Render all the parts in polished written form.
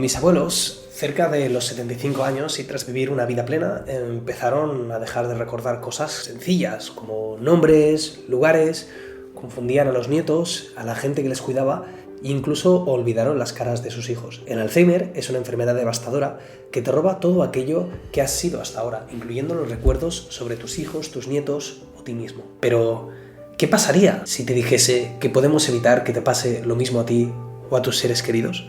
Mis abuelos, cerca de los 75 años y tras vivir una vida plena, empezaron a dejar de recordar cosas sencillas como nombres, lugares, confundían a los nietos, a la gente que les cuidaba e incluso olvidaron las caras de sus hijos. El Alzheimer es una enfermedad devastadora que te roba todo aquello que has sido hasta ahora, incluyendo los recuerdos sobre tus hijos, tus nietos o ti mismo. Pero, ¿qué pasaría si te dijese que podemos evitar que te pase lo mismo a ti o a tus seres queridos?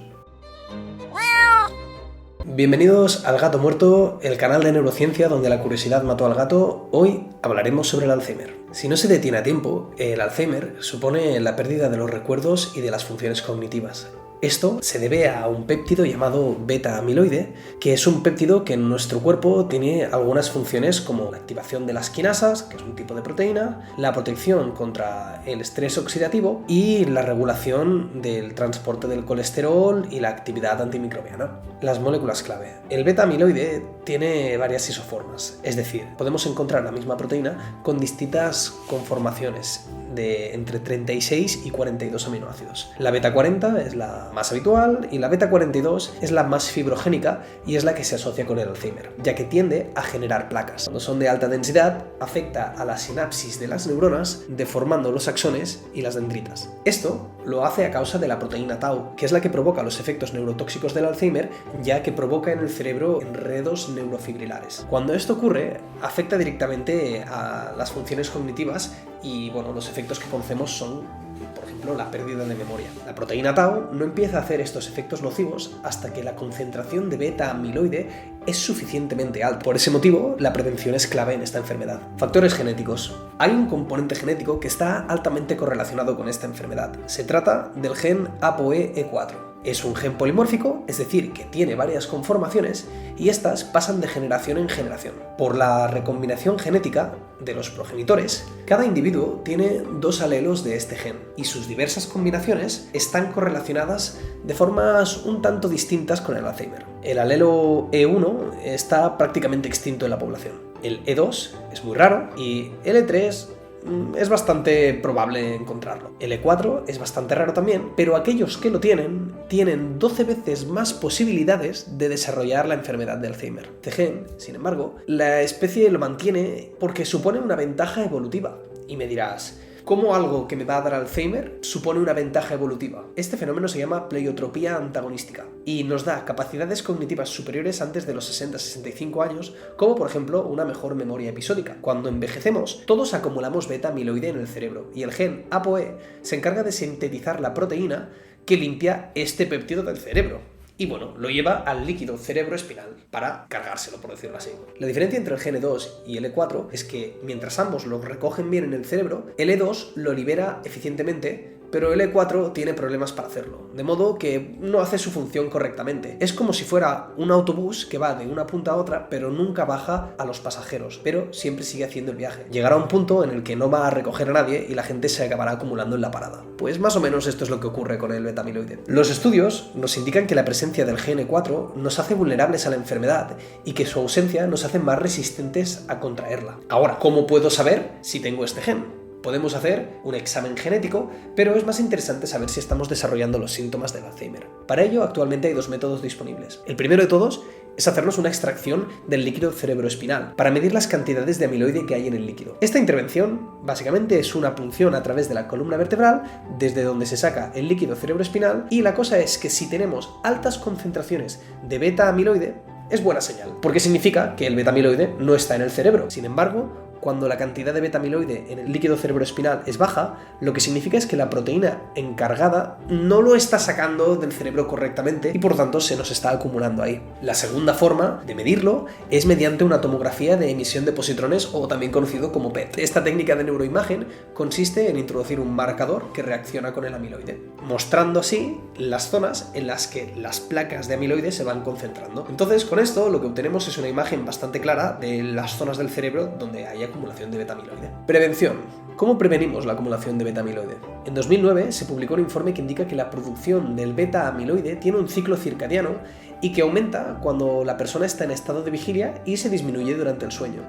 Bienvenidos al Gato Muerto, el canal de neurociencia donde la curiosidad mató al gato. Hoy hablaremos sobre el Alzheimer. Si no se detiene a tiempo, el Alzheimer supone la pérdida de los recuerdos y de las funciones cognitivas. Esto se debe a un péptido llamado beta-amiloide, que es un péptido que en nuestro cuerpo tiene algunas funciones como la activación de las quinasas, que es un tipo de proteína, la protección contra el estrés oxidativo y la regulación del transporte del colesterol y la actividad antimicrobiana. Las moléculas clave. El beta-amiloide tiene varias isoformas, es decir, podemos encontrar la misma proteína con distintas conformaciones de entre 36 y 42 aminoácidos. La beta-40 es la más habitual y la beta-42 es la más fibrogénica y es la que se asocia con el Alzheimer, ya que tiende a generar placas. Cuando son de alta densidad, afecta a la sinapsis de las neuronas, deformando los axones y las dendritas. Esto lo hace a causa de la proteína tau, que es la que provoca los efectos neurotóxicos del Alzheimer, ya que provoca en el cerebro enredos neurofibrilares. Cuando esto ocurre, afecta directamente a las funciones cognitivas y los efectos que conocemos son, por ejemplo, la pérdida de memoria. La proteína tau no empieza a hacer estos efectos nocivos hasta que la concentración de beta-amiloide es suficientemente alta. Por ese motivo, la prevención es clave en esta enfermedad. Factores genéticos. Hay un componente genético que está altamente correlacionado con esta enfermedad. Se trata del gen ApoE4. Es un gen polimórfico, es decir, que tiene varias conformaciones y estas pasan de generación en generación. Por la recombinación genética de los progenitores, cada individuo tiene dos alelos de este gen y sus diversas combinaciones están correlacionadas de formas un tanto distintas con el Alzheimer. El alelo E1 está prácticamente extinto en la población. El E2 es muy raro y el E3 es bastante probable encontrarlo. El E4 es bastante raro también, pero aquellos que lo tienen 12 veces más posibilidades de desarrollar la enfermedad de Alzheimer. Este gen, sin embargo, la especie lo mantiene porque supone una ventaja evolutiva. Y me dirás, ¿cómo algo que me va a dar Alzheimer supone una ventaja evolutiva? Este fenómeno se llama pleiotropía antagonística y nos da capacidades cognitivas superiores antes de los 60-65 años, como por ejemplo una mejor memoria episódica. Cuando envejecemos, todos acumulamos beta-amiloide en el cerebro y el gen ApoE se encarga de sintetizar la proteína que limpia este péptido del cerebro. Y lo lleva al líquido cerebroespinal para cargárselo, por decirlo así. La diferencia entre el gen E2 y el E4 es que mientras ambos lo recogen bien en el cerebro, el E2 lo libera eficientemente, pero el E4 tiene problemas para hacerlo, de modo que no hace su función correctamente. Es como si fuera un autobús que va de una punta a otra, pero nunca baja a los pasajeros, pero siempre sigue haciendo el viaje. Llegará un punto en el que no va a recoger a nadie y la gente se acabará acumulando en la parada. Pues más o menos esto es lo que ocurre con el beta-amiloide. Los estudios nos indican que la presencia del gen E4 nos hace vulnerables a la enfermedad y que su ausencia nos hace más resistentes a contraerla. Ahora, ¿cómo puedo saber si tengo este gen? Podemos hacer un examen genético, pero es más interesante saber si estamos desarrollando los síntomas del Alzheimer. Para ello, actualmente hay dos métodos disponibles. El primero de todos es hacernos una extracción del líquido cerebroespinal para medir las cantidades de amiloide que hay en el líquido. Esta intervención, básicamente, es una punción a través de la columna vertebral, desde donde se saca el líquido cerebroespinal, y la cosa es que si tenemos altas concentraciones de beta-amiloide, es buena señal, porque significa que el beta-amiloide no está en el cerebro. Sin embargo, cuando la cantidad de beta-amiloide en el líquido cerebroespinal es baja, lo que significa es que la proteína encargada no lo está sacando del cerebro correctamente y por tanto se nos está acumulando ahí. La segunda forma de medirlo es mediante una tomografía de emisión de positrones o también conocido como PET. Esta técnica de neuroimagen consiste en introducir un marcador que reacciona con el amiloide, mostrando así las zonas en las que las placas de amiloide se van concentrando. Entonces, con esto lo que obtenemos es una imagen bastante clara de las zonas del cerebro donde hay acumulación de beta-amiloide. Prevención. ¿Cómo prevenimos la acumulación de beta-amiloide? En 2009 se publicó un informe que indica que la producción del beta-amiloide tiene un ciclo circadiano y que aumenta cuando la persona está en estado de vigilia y se disminuye durante el sueño,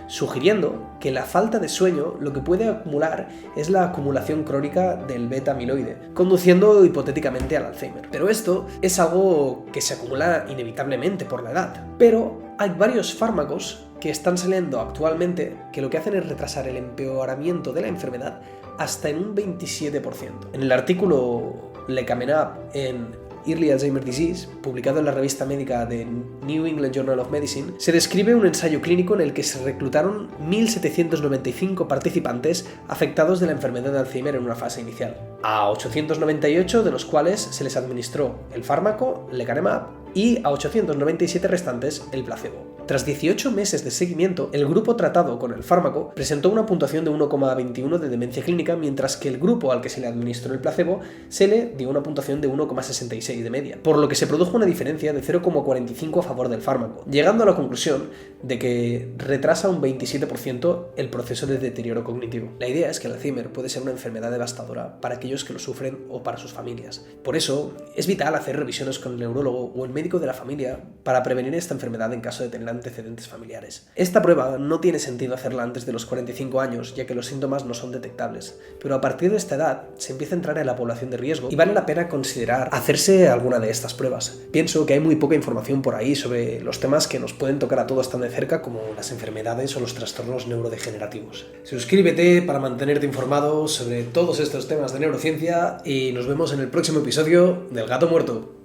sugiriendo que la falta de sueño lo que puede acumular es la acumulación crónica del beta-amiloide, conduciendo hipotéticamente al Alzheimer. Pero esto es algo que se acumula inevitablemente por la edad. Pero hay varios fármacos que están saliendo actualmente que lo que hacen es retrasar el empeoramiento de la enfermedad hasta en un 27%. En el artículo Lecanemab en Early Alzheimer's Disease, publicado en la revista médica de New England Journal of Medicine, se describe un ensayo clínico en el que se reclutaron 1.795 participantes afectados de la enfermedad de Alzheimer en una fase inicial. A 898 de los cuales se les administró el fármaco Lecanemab y a 897 restantes el placebo. Tras 18 meses de seguimiento, el grupo tratado con el fármaco presentó una puntuación de 1,21 de demencia clínica, mientras que el grupo al que se le administró el placebo se le dio una puntuación de 1,66 de media, por lo que se produjo una diferencia de 0,45 a favor del fármaco, llegando a la conclusión de que retrasa un 27% el proceso de deterioro cognitivo. La idea es que el Alzheimer puede ser una enfermedad devastadora para aquellos que lo sufren o para sus familias. Por eso, es vital hacer revisiones con el neurólogo o el médico de la familia para prevenir esta enfermedad en caso de tener antecedentes familiares. Esta prueba no tiene sentido hacerla antes de los 45 años, ya que los síntomas no son detectables, pero a partir de esta edad se empieza a entrar en la población de riesgo y vale la pena considerar hacerse alguna de estas pruebas. Pienso que hay muy poca información por ahí sobre los temas que nos pueden tocar a todos tan de cerca como las enfermedades o los trastornos neurodegenerativos. Suscríbete para mantenerte informado sobre todos estos temas de neurociencia y nos vemos en el próximo episodio del Gato Muerto.